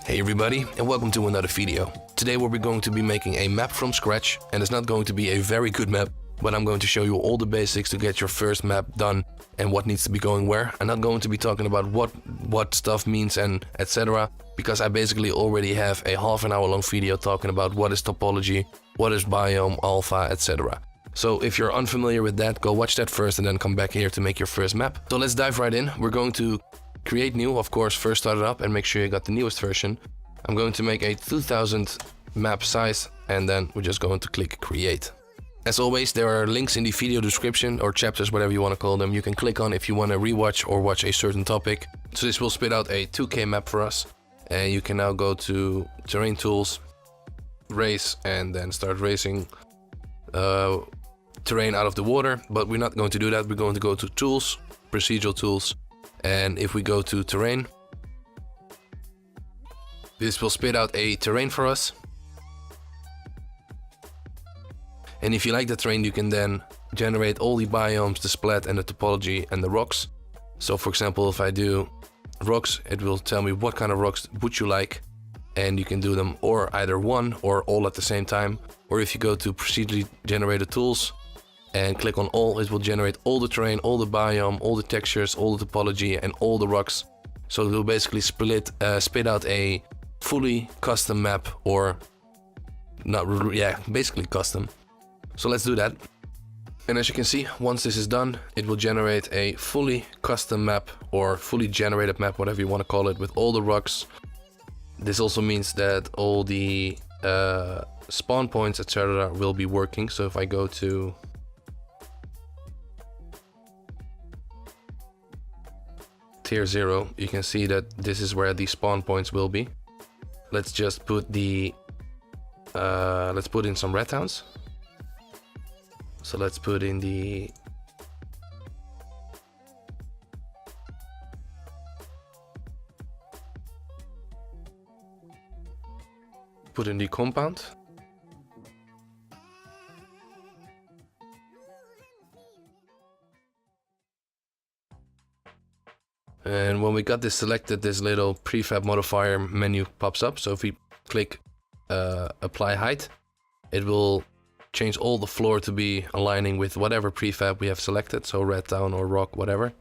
Hey everybody, and welcome to another video. Today we're going to be making a map from scratch, and it's not going to be a very good map, but I'm going to show you all the basics to get your first map done and what needs to be going where. I'm not going to be talking about what stuff means and etc, because I basically already have a half an hour long video talking about what is topology, what is biome, alpha, etc. So if you're unfamiliar with that, go watch that first and then come back here to make your first map. So let's dive right in. We're going to create new, of course, first start it up and make sure you got the newest version. I'm going to make a 2000 map size and then we're just going to click create. As always, there are links in the video description or chapters, whatever you want to call them. You can click on if you want to rewatch or watch a certain topic. So this will spit out a 2K map for us. And you can now go to terrain tools, race, and then start racing terrain out of the water. But we're not going to do that. We're going to go to tools, procedural tools. And if we go to terrain, this will spit out a terrain for us. And if you like the terrain, you can then generate all the biomes, the splat and the topology and the rocks. So for example, if I do rocks, it will tell me what kind of rocks would you like. And you can do them or either one or all at the same time. Or if you go to procedurally generated tools and click on all, it will generate all the terrain, all the biome, all the textures, all the topology and all the rocks. So it will basically spit out a fully custom map, or not, yeah, basically custom. So let's do that. And as you can see, once this is done, it will generate a fully custom map or fully generated map, whatever you want to call it, with all the rocks. This also means that all the spawn points, etc. will be working. So if I go to tier 0, you can see that this is where the spawn points will be. Let's just put the let's put in some red towns. So let's put in the compound. And when we got this selected, this little prefab modifier menu pops up. So if we click apply height, it will change all the floor to be aligning with whatever prefab we have selected. So red town or rock, whatever.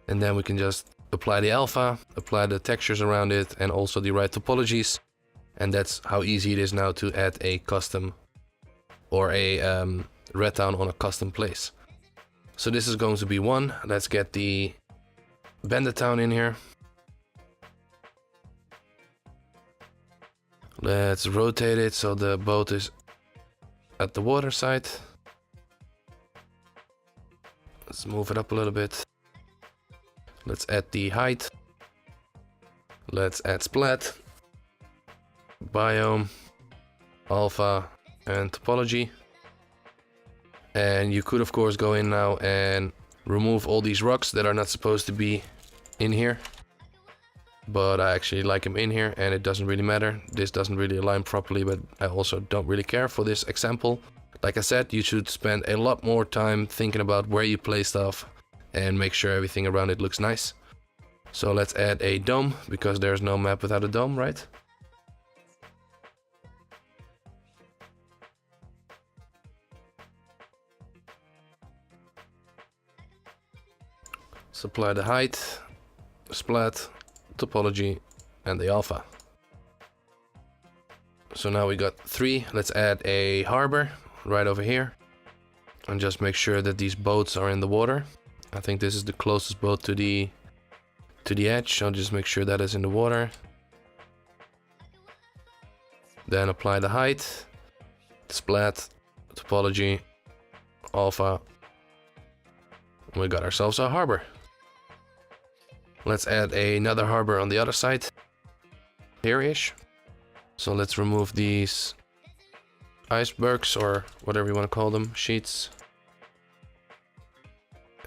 And then we can just apply the alpha, apply the textures around it, and also the right topologies. And that's how easy it is now to add a custom or a red town on a custom place. So this is going to be one. Let's get the bandit town in here. Let's rotate it so the boat is at the water side. Let's move it up a little bit. Let's add the height. Let's add splat, biome, alpha, and topology. And you could of course go in now and remove all these rocks that are not supposed to be in here. But I actually like them in here and it doesn't really matter. This doesn't really align properly, but I also don't really care for this example. Like I said, you should spend a lot more time thinking about where you place stuff and make sure everything around it looks nice. So let's add a dome, because there's no map without a dome, right? Supply the height, splat, topology, and the alpha. So now we got 3. Let's add a harbor right over here. And just make sure that these boats are in the water. I think this is the closest boat to the edge, so just make sure that is in the water. Then apply the height, splat, topology, alpha. We got ourselves a harbor. Let's add another harbor on the other side, here-ish. So let's remove these icebergs, or whatever you want to call them, sheets.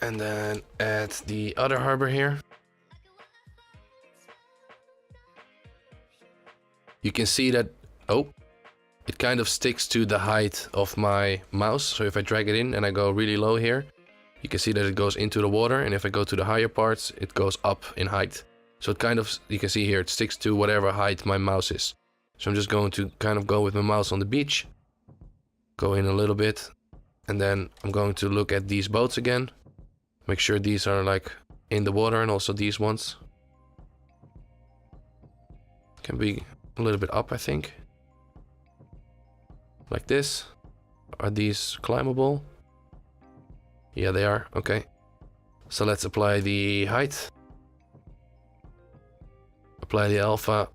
And then add the other harbor here. You can see that, oh, it kind of sticks to the height of my mouse. So if I drag it in and I go really low here, you can see that it goes into the water, and if I go to the higher parts, it goes up in height. So it kind of, you can see here, it sticks to whatever height my mouse is. So I'm just going to kind of go with my mouse on the beach, go in a little bit, and then I'm going to look at these boats again. Make sure these are like in the water, and also these ones. Can be a little bit up, I think. Like this. Are these climbable? Yeah, they are. Okay. So let's apply the height. Apply the alpha.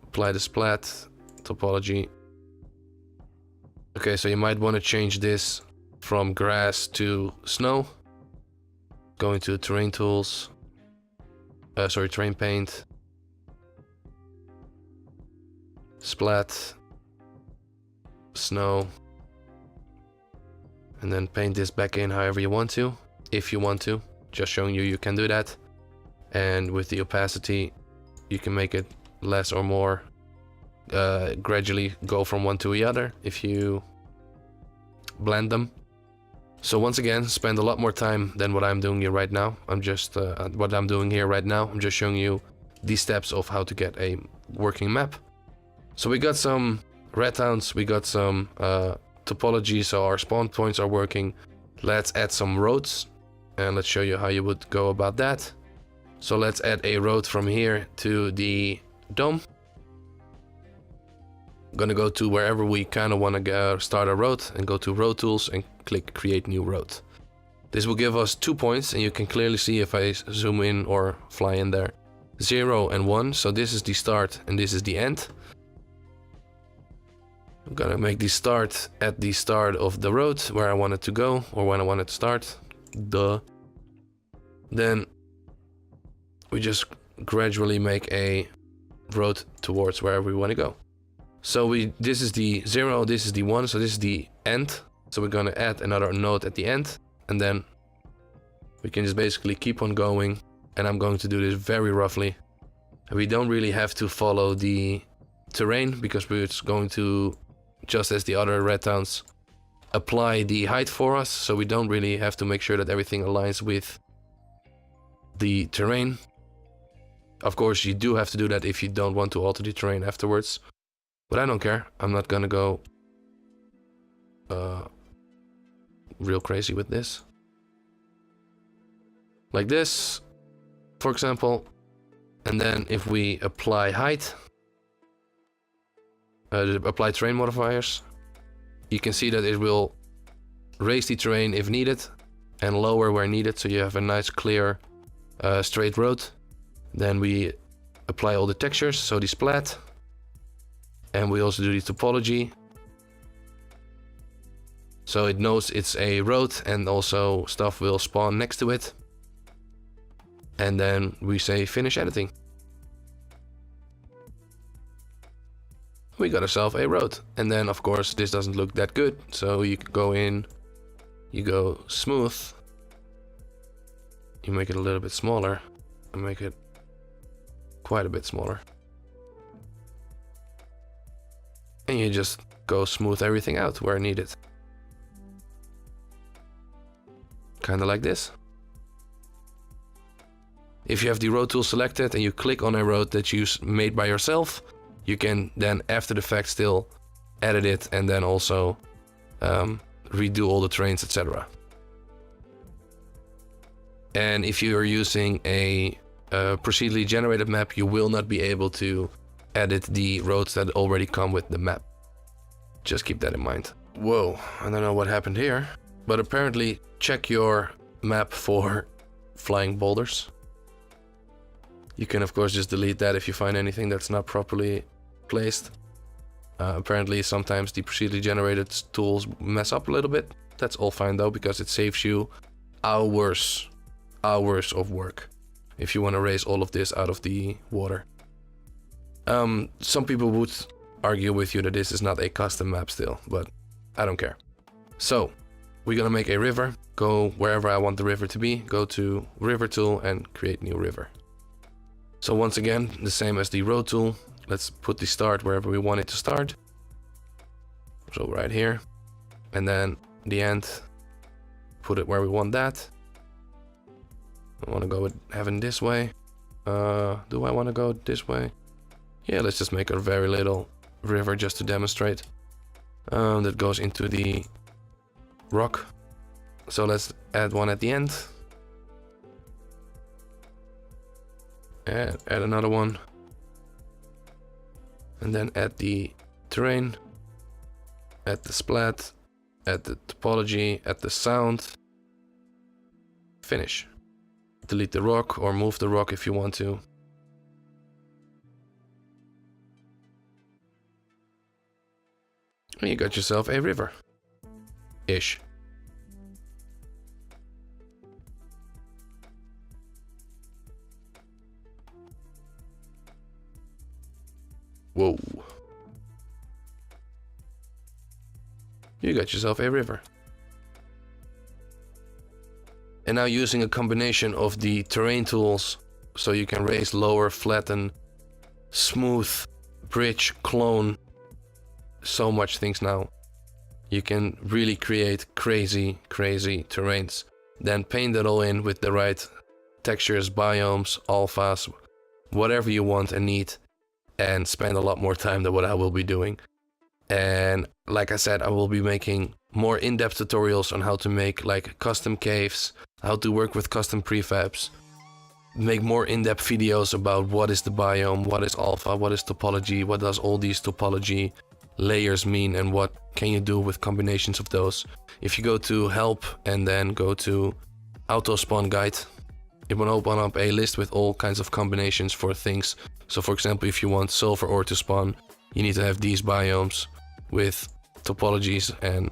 Apply the splat. Topology. Okay, so you might want to change this from grass to snow. Go into terrain tools. Terrain paint. Splat. Snow. And then paint this back in however you want to, if you want to. Just showing you can do that. And with the opacity, you can make it less or more. Gradually go from one to the other if you blend them. So once again, spend a lot more time than what I'm doing here right now. I'm just showing you these steps of how to get a working map. So we got some red towns, we got some topology, so our spawn points are working. Let's add some roads, and let's show you how you would go about that. So let's add a road from here to the dome. I'm gonna go to wherever we kind of want to start a road, and go to road tools and click create new road. This will give us 2 points, and you can clearly see if I zoom in or fly in there, 0 and 1. So this is the start and this is the end. I'm gonna make the start at the start of the road where I want it to go, or when I want it to start. Duh. Then we just gradually make a road towards wherever we want to go. So this is the 0, this is the 1, so this is the end. So we're gonna add another node at the end, and then we can just basically keep on going. And I'm going to do this very roughly. We don't really have to follow the terrain, because we're just going to, just as the other red towns, apply the height for us, so we don't really have to make sure that everything aligns with the terrain. Of course, you do have to do that if you don't want to alter the terrain afterwards, but I don't care. I'm not gonna go real crazy with this. Like this, for example. And then if we apply height, apply terrain modifiers, you can see that it will raise the terrain if needed and lower where needed, so you have a nice clear straight road. Then we apply all the textures, so the splat, and we also do the topology, so it knows it's a road and also stuff will spawn next to it. And then we say finish editing. We got ourselves a road. And then of course this doesn't look that good, so you go in, you go smooth, you make it a little bit smaller, and make it quite a bit smaller, and you just go smooth everything out where needed, kind of like this. If you have the road tool selected and you click on a road that you made by yourself, you can then after the fact still edit it and then also redo all the terrains, etc. And if you are using a procedurally generated map, you will not be able to edit the roads that already come with the map. Just keep that in mind. Whoa, I don't know what happened here, but apparently check your map for flying boulders. You can of course just delete that if you find anything that's not properly placed. Apparently sometimes the procedurally generated tools mess up a little bit. That's all fine though, because it saves you hours of work if you want to raise all of this out of the water. Some people would argue with you that this is not a custom map still, but I don't care. So we're gonna make a river, go wherever I want the river to be, go to river tool and create new river. So once again, the same as the road tool, let's put the start wherever we want it to start. So right here, and then the end, put it where we want that. I want to go with having this way, Do I want to go this way? Yeah, let's just make a very little river just to demonstrate. That goes into the rock. So let's add one at the end. And add another one. And then add the terrain. Add the splat. Add the topology. Add the sound. Finish. Delete the rock or move the rock if you want to. And you got yourself a river. Ish. Whoa. You got yourself a river. And now using a combination of the terrain tools, so you can raise, lower, flatten, smooth, bridge, clone, so much things now. You can really create crazy terrains. Then paint that all in with the right textures, biomes, alphas, whatever you want and need, and spend a lot more time than what I will be doing. And like I said, I will be making more in-depth tutorials on how to make like custom caves, how to work with custom prefabs, make more in-depth videos about what is the biome, what is alpha, what is topology, what does all these topology layers mean, and what can you do with combinations of those. If you go to help and then go to auto spawn guide, it will open up a list with all kinds of combinations for things. So for example, if you want silver ore to spawn, you need to have these biomes with topologies, and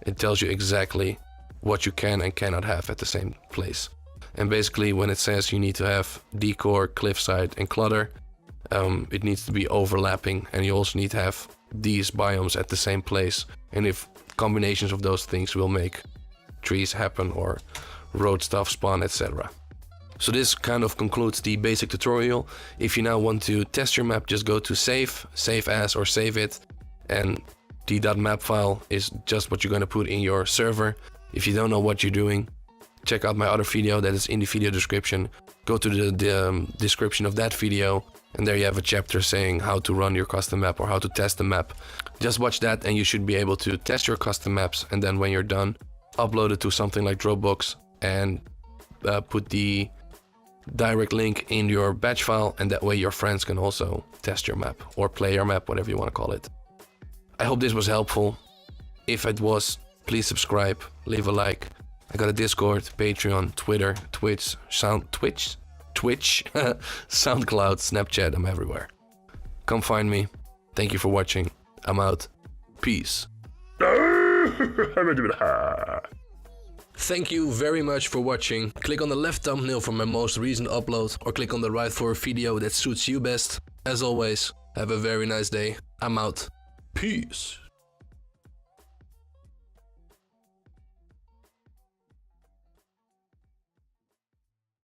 it tells you exactly what you can and cannot have at the same place. And basically when it says you need to have decor, cliffside and clutter, it needs to be overlapping, and you also need to have these biomes at the same place. And if combinations of those things will make trees happen or road stuff spawn, etc. So this kind of concludes the basic tutorial. If you now want to test your map, just go to save as or save it, and the .map file is just what you're going to put in your server. If you don't know what you're doing, check out my other video that is in the video description. Go to the description of that video, and there you have a chapter saying how to run your custom map or how to test the map. Just watch that and you should be able to test your custom maps, and then when you're done, upload it to something like Dropbox and put the direct link in your batch file, and that way your friends can also test your map or play your map, whatever you want to call it. I hope this was helpful. If it was, please subscribe, leave a like. I got a Discord, Patreon, Twitter, Twitch, SoundCloud, Snapchat, I'm everywhere. Come find me. Thank you for watching. I'm out. Peace. Thank you very much for watching. Click on the left thumbnail for my most recent upload, or click on the right for a video that suits you best. As always, have a very nice day. I'm out. Peace.